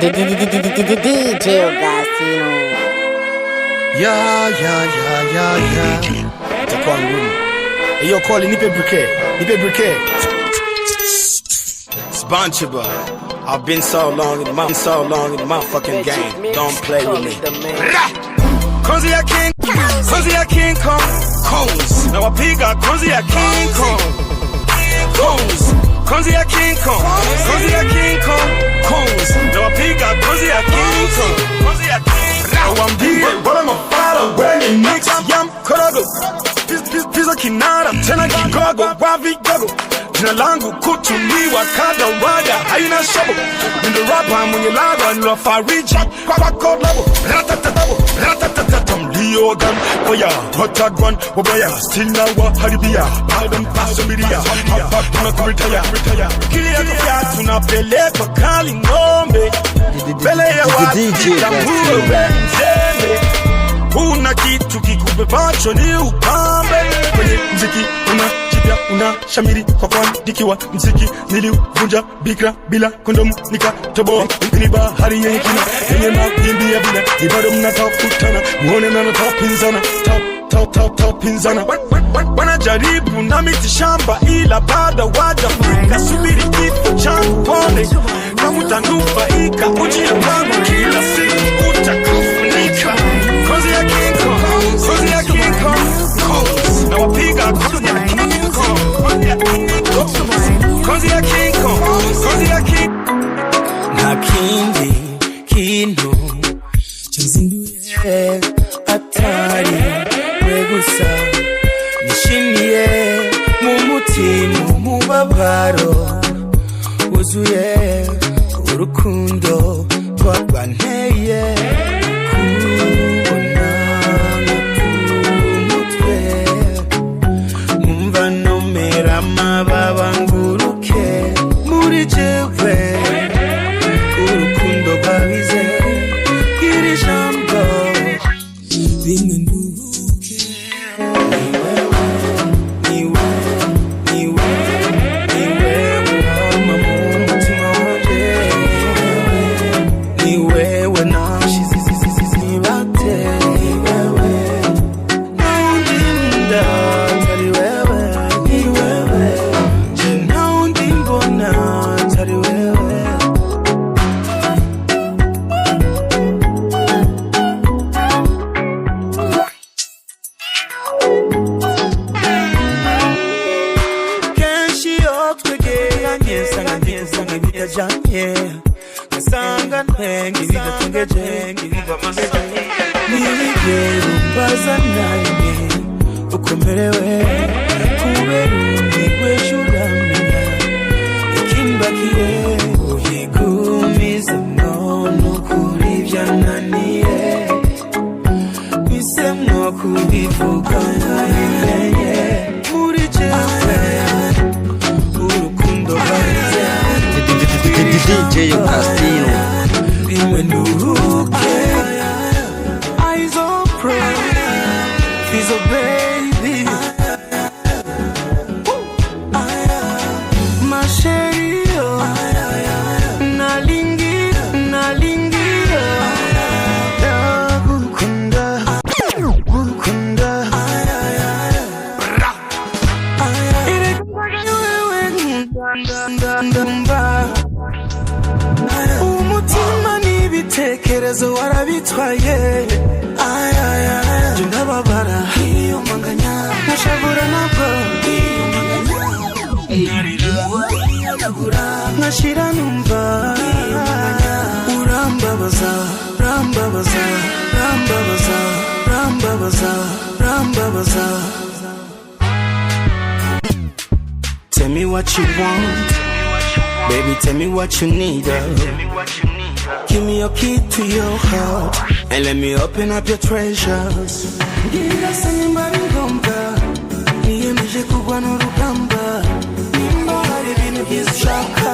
DJ Gasino. Yeah. Itakuwa ngumu. Hiyo call nipe briquet. Sponsible. I've been so long in the motherfucking game. Don't play with me. Konzi ya King Kong. Cones. Na wapiga konzi ya King Kong. Cones. Konzi ya King Kong. Cones. Na wapiga konzi ya King Kong. Wambie bora mafala wenye mix yam korogo. Pizza kinara tena kigogo wavi gogo. Jina langu kutuliwa kada waga haina shobo. Nindo rapper mwenye laga nilo fariji kwa kolabo. Ratatatam liyo gan oya hotagwan wabaya still na wa haribia badam pasumiria hapa tunakuritaya kilia kufia tunapeleka kali ngombe bele ya watu tambue wenzeme. Una kitu kikubebacho ni upambe kwenye mziki una shamiri kwa kuandikiwa mziki niliuvunja bikra bila kondomu nikatoboa ni bahari yenye kina yenye mawimbi ya vina ni bado mnatafutana muone na natapinzana pinzana wanajaribu na miti shamba ila bado wajafika subiri kifo changu pone kama utanufaika ujia wangu kila siku utakufunika Konzi ya King Kong na wapiga konzi ya King Kong na kindu chanzinduye atari wegusa nishimiye mu mutima umubabaro wuzuye urukundo twabanteye amababa nguruke muri jewe urukundo rwabize iri jambo rimwe nduhuke niwe wama mu mutima wanje niwewe nashize bate niwewe ndinda tari wewe Kasanga ntengi bigatungeje nibigero bazananye ukomerewe kuberuni kweshuramenya ikimbakiye uyigumize mwono kuri byananiye bisemwo kubivuga nabimenye muri jewe urukundo barize DJ Casino. When you eyes on pro, fizzo baby. My sherry, nalingi, gukunda. Umutima n'ibitekerezo warabitwaye ndababara iyo manganya nashavura nabwo iyo manganya nashira numva urambabaza Tell me what you want, baby, tell me what you need. Give me your key to your heart and let me open up your treasures. Gira sanyimbari ngomba niyemeje kugwa n'urugamba nimba hari ibintu byiza ushaka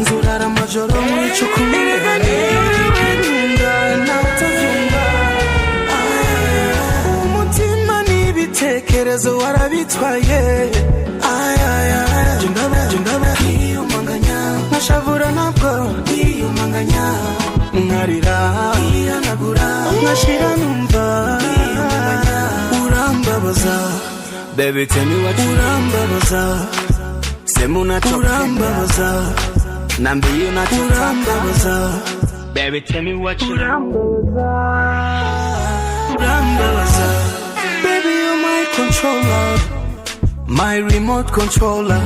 nzurara amajoro muri cyo kumira nkunda natavyumva umutima n'ibitekerezo warabitwaye jundaba iyo manganya nashavura nabwo iyo manganya nkarira nkashira numva urambabaza baby tell me what you urambabaza sema unachorambabaza nambiye unachorambabaza baby tell me what you urambabaza baby you're my controller my remote controller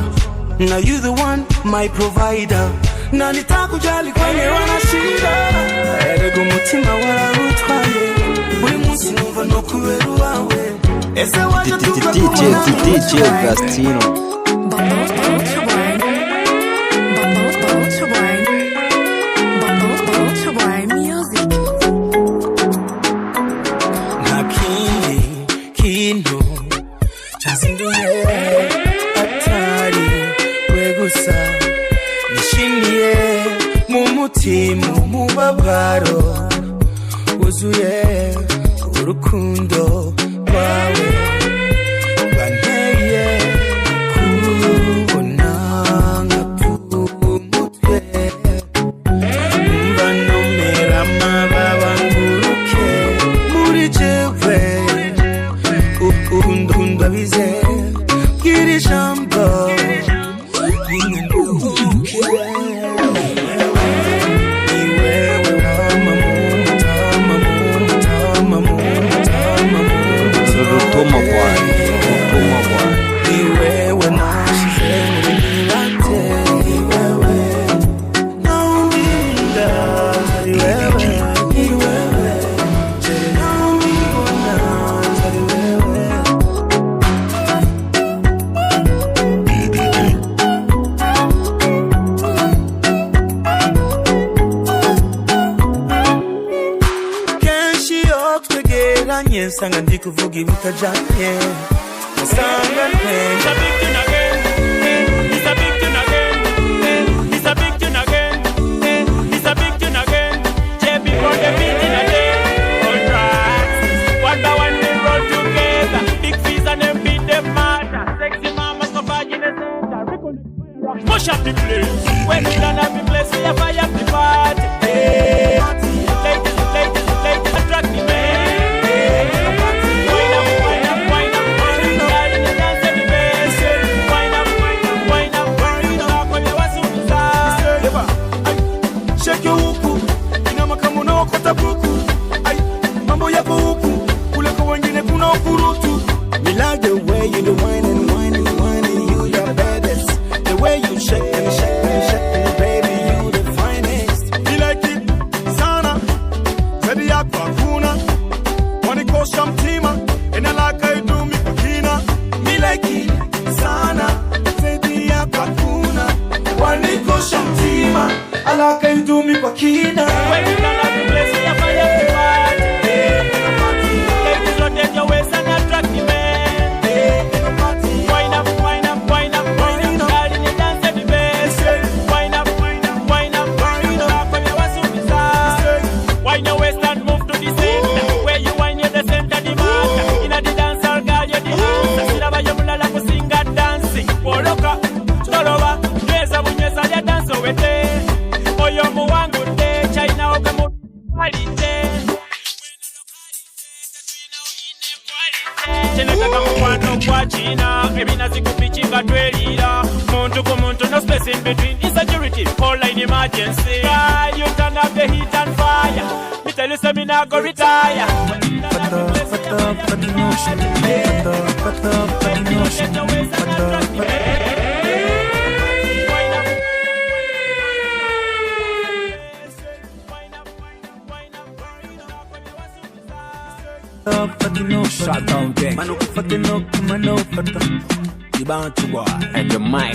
now you the one my provider na nitakujali kwenye wanashida erega umutima warautwaye buri munsi numva no kubera uwawe ese waje tukakubona DJ Gastino mubabaro wuzuye urukundo rwawe banteye kubona nkapfumutwe mba nomera amababa nguruke muri jewe ukunda bize bwira ijambo rimwe nduhuke Toma boy. Iwewe nashize muri late iwewe naundinda iwewe naundibona iwewe kenshi iyo twegeranye nsanga ndi kuvuga ibitajanye nsanga ntwenga push up the place. When you done up the place, we have fire up the party. Hey, ladies, attract the man. Wind up, girl, in the dance at the best. Wind up, talk when you want to be shake your uku, inama kama unaokota buku. Ay, mambo yako huku, kule kwa wengine kuna ukurutu. Me like the way you do wine and you your baddest. The way you shake me, baby, you the finest. Me like it, sana, baby yako hakuna. Wanikosha mtima, ena laka idu mikakina. Me like it, sana, baby yako hakuna. Wanikosha mtima, alaka idu mikakina. When you done at the place, we have fire up the party. Ladies, rotate your waist and attract the man. Wind up, girl, in the dance at the best. Wind up, talk when you want to be sad. Wind your waist and move to the center. Where you wind, you're the center, the master. In the dance hall, girl, you're the answer. Silaba yamula la kusinga dancing. Woloka, toloba, yeza bunyeza ya dance owete. Oyo muwangu te, China oke mu quality. Cheneka kama kwano kwa China. Ebina zikupichinga twelira. Muntu ku muntu, no space in between. Insecurity, call line emergency. Girl, you turn up the heat and fire. Me tell you, say me nah go retire. Shut down gang. And the mic,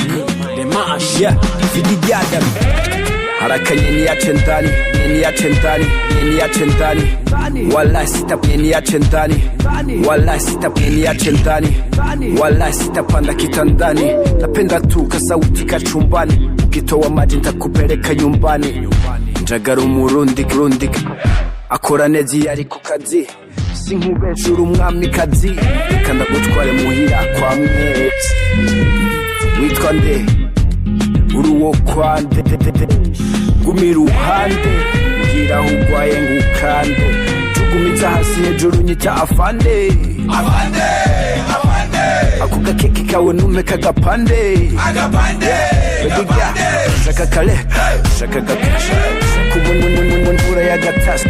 the mash, yeah. Vidigadam. Harakanye ni ache ndani. Wallahi sitapanda kitandani. Napenda tu kasauti kachumbani. Ukitoa maji nitakupeleka nyumbani. Njagara umurundi akora nezi yari ku kazi. Sinkubeshura umwamikazi. Reka ndagutware muhira kwa mwezi. Witwa nde uruwo kwande gumira uhande mbwira aho ugwaye ngukande jugumitsa hasi hejuru nyita afande ako gakeki kawe nume kagapande shaka kale shaka gakasha kumununununura ya gatas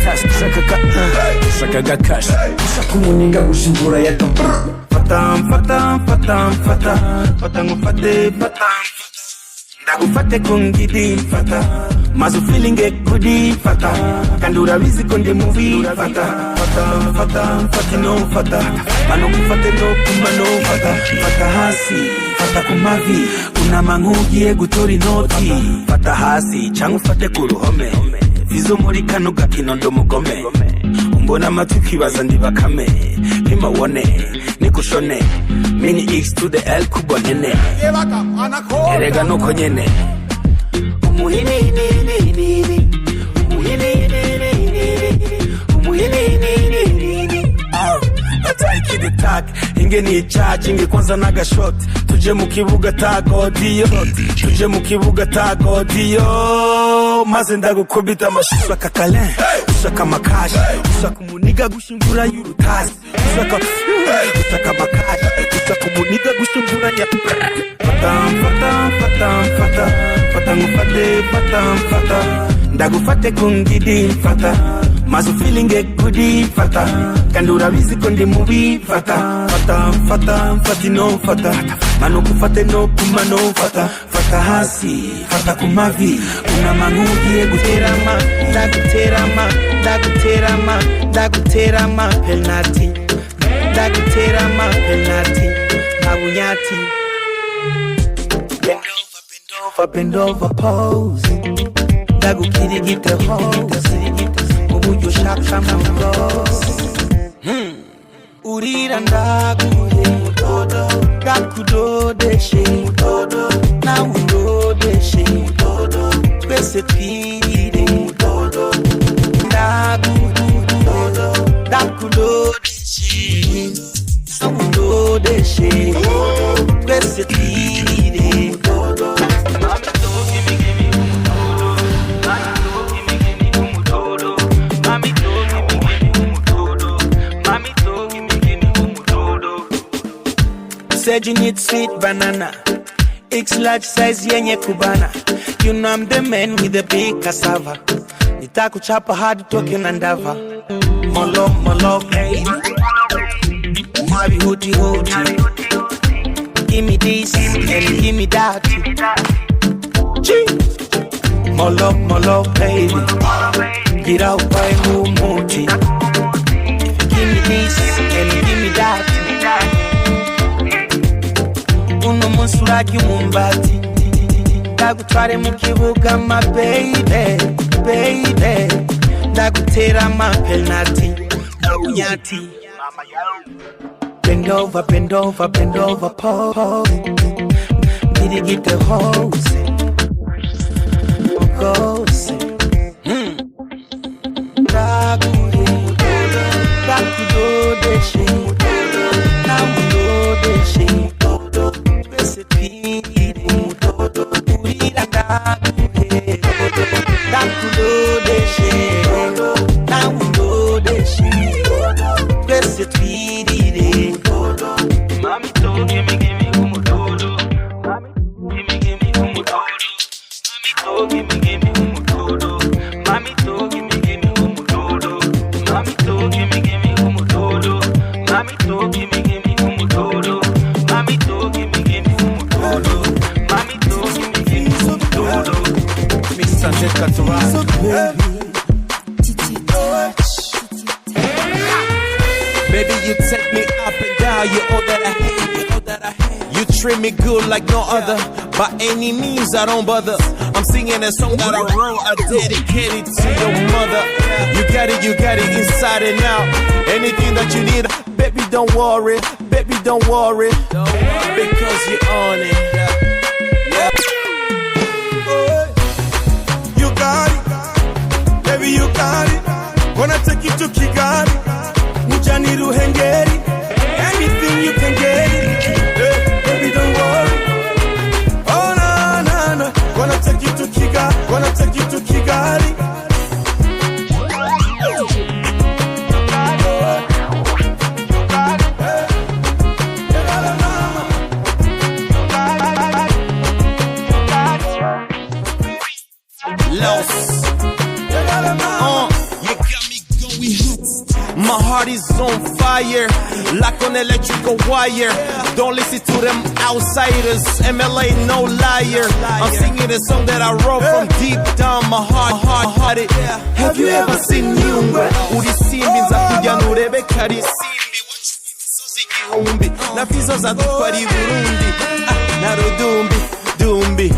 shaka gakasha kumuninga gushingura ya fata ngufate ndagufate kungidi fata mazu feeling good fata kandura wizi konde movie fata no fata mano kufate no kumano fata hasi fata kumavi una mangugie gutori noti fata hasi changu fate kuruhome fizzo muri kano gakinondo mugome umbona matuki bazandi bakame pima wone nikushone mini x to the l kubonene erega nuko nyene inge ni charge inge kwanza naga shot tuje mu kibuga tagodio maze ndagukubita amashusho kakale usaka makashi usaka umuniga gushingura y'urutazi usaka makashi usaka umuniga gushingura ya fata ndagufate kungidi fata mazu feeling good fata kandura wizi kondi movie fata no fata mano kufate no kumano fata hasi fata kumavi una mangugie daguterama penalty abunyati bend over pose dagukirigita hose uburyo shaka mangose urira ndaguhe gakudodeshe na undodeshe twese twirire ndaguhe gakudodeshe na undodeshe twese twirire said you need sweet banana, X large size yenye kubana. You know I'm the man with the big cassava. Nitakuchapa hard talking and ndava. Molo, hey. Mabi hooty. Give me this and give me that. Molo, baby. Get out by Muri. Give me this and give me that. Uno musuragi mumbati ndagutware mu kibuga my baby ndagutera ma penalty unyati bend over pose get the hose goes dakudodeshe namudodeshe Baby, you take me up and down, you're all that I hate, You treat me good like no other, by any means I don't bother. I'm singing a song that I wrote, I dedicated to your mother. You got it inside and out. Anything that you need, baby, don't worry, because you're on it. You got it, baby, you got it. Wanna take you to Kigali, Mujani Ruhengeri, anything you can get it. Baby, don't worry. Oh, no. Wanna take you to Kigali, my heart is on fire, like on electrical wire. Don't listen to them outsiders, MLA no liar. I'm singing a song that I wrote from deep down my heart. Have you ever seen Nyungwe? Uri simbi nza kujya nurebe kari simbi wachisozi gihumbi na fizzo za dutwari Burundi na rudumbi dumbi.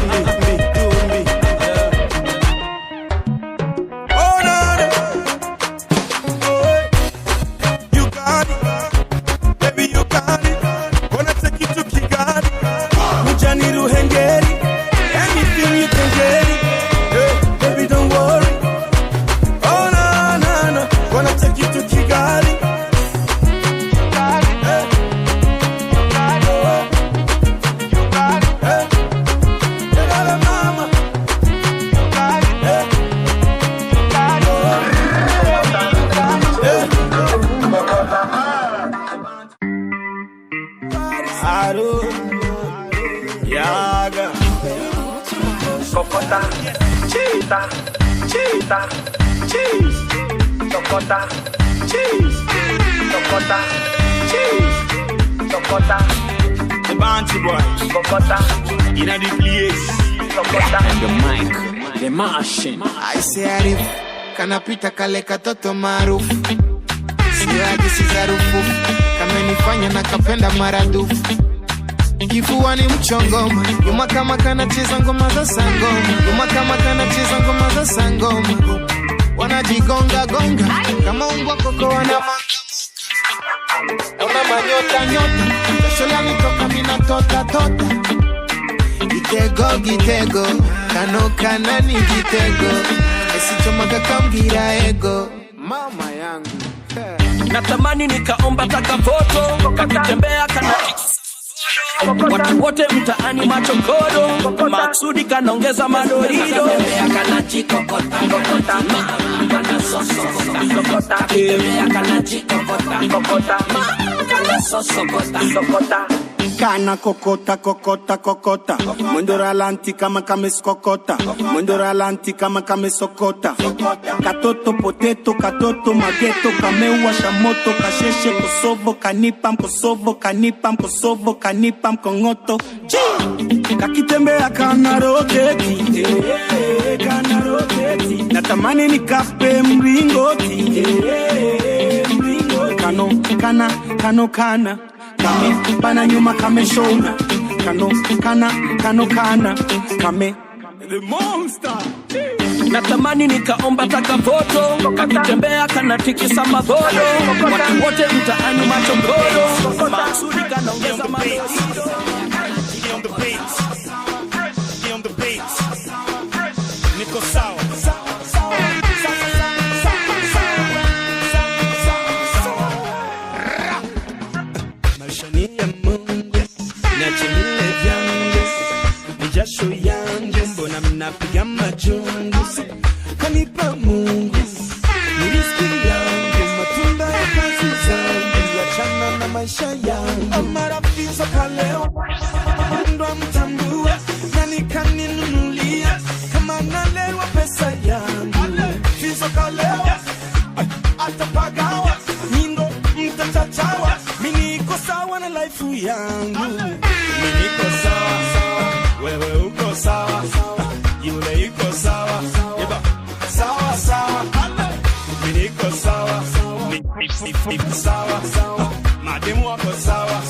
I say Arif, kanapita kale katoto maarufu, sio hadithi za rufu, kamenifanya na kapenda maradufu. Kifuani mchongoma, nyuma kama kanacheza ngoma za sangoma, nyuma kama kanacheza ngoma za sangoma. Wanajigonga gonga kama umbwa koko wanamaka. Ona manyota nyota, jasho lanitoka mina tota. Gitego, kano kanani gitego, esichomaga kambira ego. Mama yangu natamani nikaomba taka foto, kakitembea kana watu wote mtaani machokodo, maksudi kanaongeza madorido. Kana chikokota, kana sosokota, kana chikokota, kana sosokota. Kana kokota mwendo ralanti kama kameskokota, mwendo ralanti kama kamesokota. Katoto poteto, katoto mageto, kamewasha moto, kasheshe Kosovo, kanipa mkosovo, kanipa mkongoto. Kakitembea kana roketi, natamani nikape mringoti. Kano kana kame bana nyuma kame shona, kano kana kame the monster. Natamani nikaomba taka foto, kakitembea kana tikisa magodo, watu wote mtaani machokodo, maksudi kanaongeza madorido. On the beats, niko sawa. Jasho yangu mbona mnapiga majungu, kanipa Mungu ni riziki yangu, matunda ya kazi zangu, achana na maisha yangu. Marafiki kaleo ndo mtambua, nani kaninunulia kama nalewa pesa yangu. Fizzo kaleo atapagawa, nindo mtachachawa, mimi niko sawa na life yangu, mimi niko sawa. Wewe uko sawa, yule yuko sawa, yeba sawa, mimi niko sawa, niko sawa, mademu wako sawa,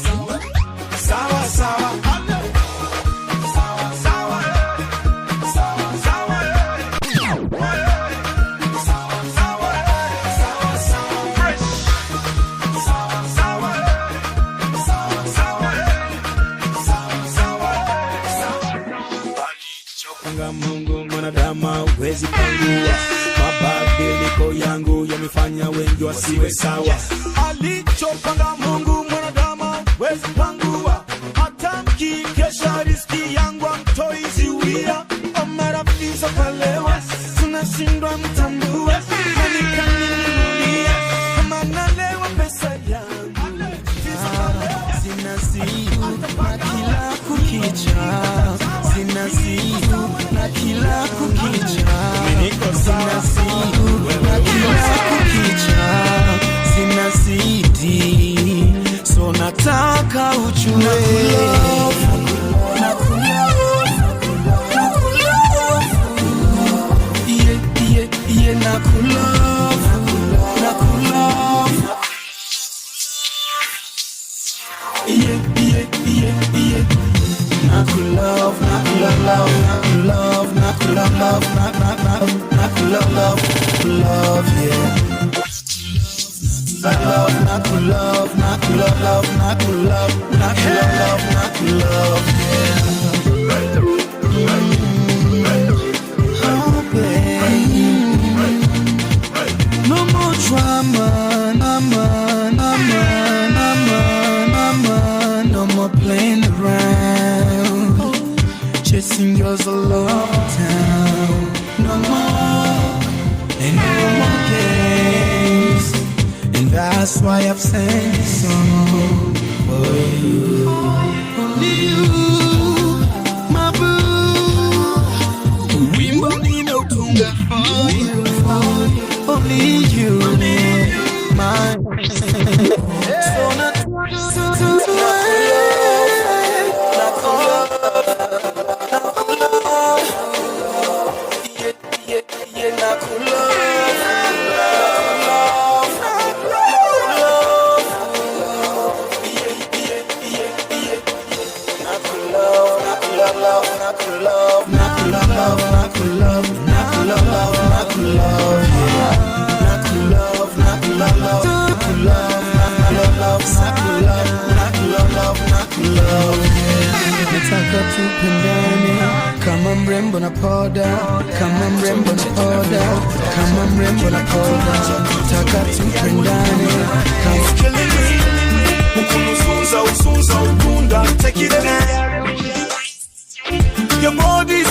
Mungu mwanadamu huwezi pangua, mabadiliko yangu yamefanya wengi wasiwe sawa. Alichopanga Mungu mwanadamu huwezi pangua, hata mkikesha riziki yangu hamtoizuia. Marafiki kalewa tunashindwa mtambua, nani kaninunulia kama nalewa pesa yangu. Zinasibu na kila kukicha, zinasibu na kila kukicha, niko sawa. Zinasibu na kila kukicha, nakulove, nakulove. Yeah, yeah, yeah, yeah. Nakulove, nakulove, nakulove, nakulove, nakulove, love, yeah. Nakulove, nakulove, nakulove, nakulove, nakulove, nakulove, yeah. Oh, baby. No more drama, no more playing around, chasing girls all over town. No more, and no more games, and that's why I've sang this song for you. Only you, my boo. Wimbo ninotunga for you. Only you, my. So not nataka tupendane kama mrembo na poda, kama mrembo na poda, kama mrembo na poda. Nataka tupendane kama killing me. Ukunuzunza uzunza ukunda, take it there. Your body's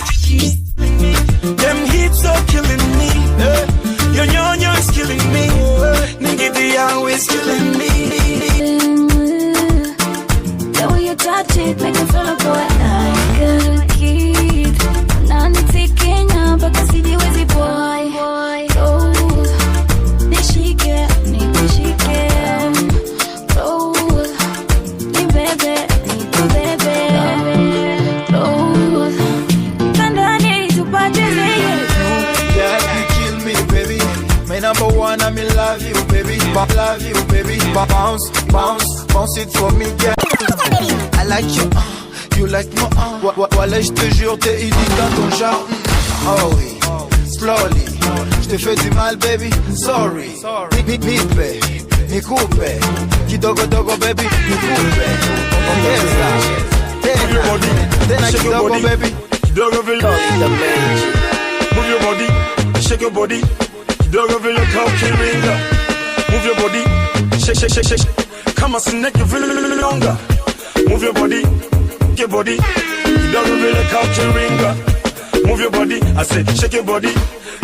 them hits are killing me. Your nyonyo is killing me. Ningidiya is killing me. The way you touch it, make me feel like like a kid. Nani tikenya, baka sijiwezi boy. Oh, nishike, nishike. Oh, ni bebe, oh, kandani tupate zeye. Yeah, you kill me, baby. My number one, I'm in love you, baby. Love you, baby. Bounce, bounce, bounce it for me, yeah. I like you, you like me, voilà, je te jure, t'es unique dans ton genre. Oh oui, slowly, je te fais du mal, baby, sorry. Nipe, nikupe, kidogo dogo, baby, nikupe. Ongeza, tena kidogo, baby. Kidogo vile, move your body, shake your body. Kidogo vile kaukiringa, move your body, shake, shake, shake, shake. Kama snake, you feel longer. Move your body, your body. You don't really count your ringer. Move your body, I said, shake your body.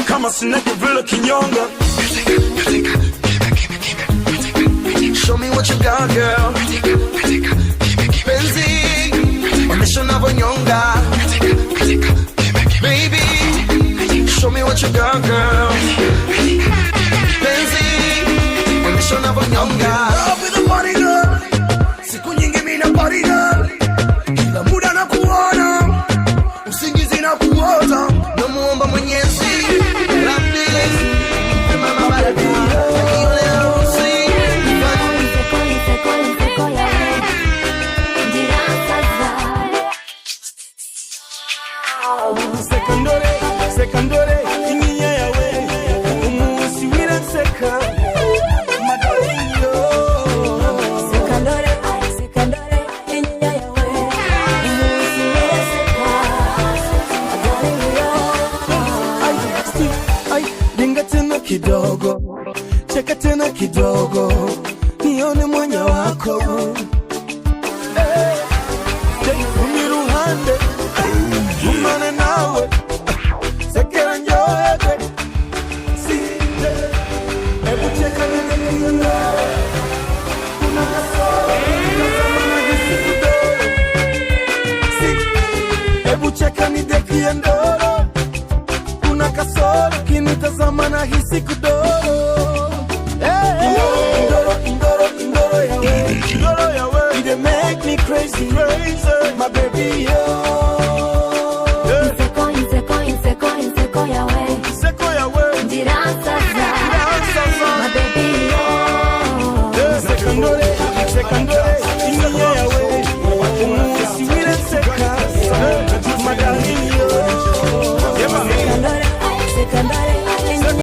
Come on, snake, you feel looking younger. Show me what you got, girl. Benzi, onyesha unavyonyonga. Baby, show me what you got, girl. Benzi, onyesha unavyonyonga. Up with the body, girl. Siku nyingi mina body girl. Kila muda na kuona, usingizi na kuota. Namuomba Mwenyezi Rabbi, mama baraka ile usi. Secondary, inyinya yawe. Umusi wira seka. Madalinyo. Kidogo, cheka tena kidogo, nione mwanya wako. Uniruhande, umane nawe, sekera njoete. Sije, ebu cheka nene kidogo. Kuna kasoro, kazama na hisi kidogo. Sije, ebu cheka nidekie ndoro. Kuna kasoro, kinitazama na hisi kidogo. Indoro yawe, you make me crazy, my baby, yo.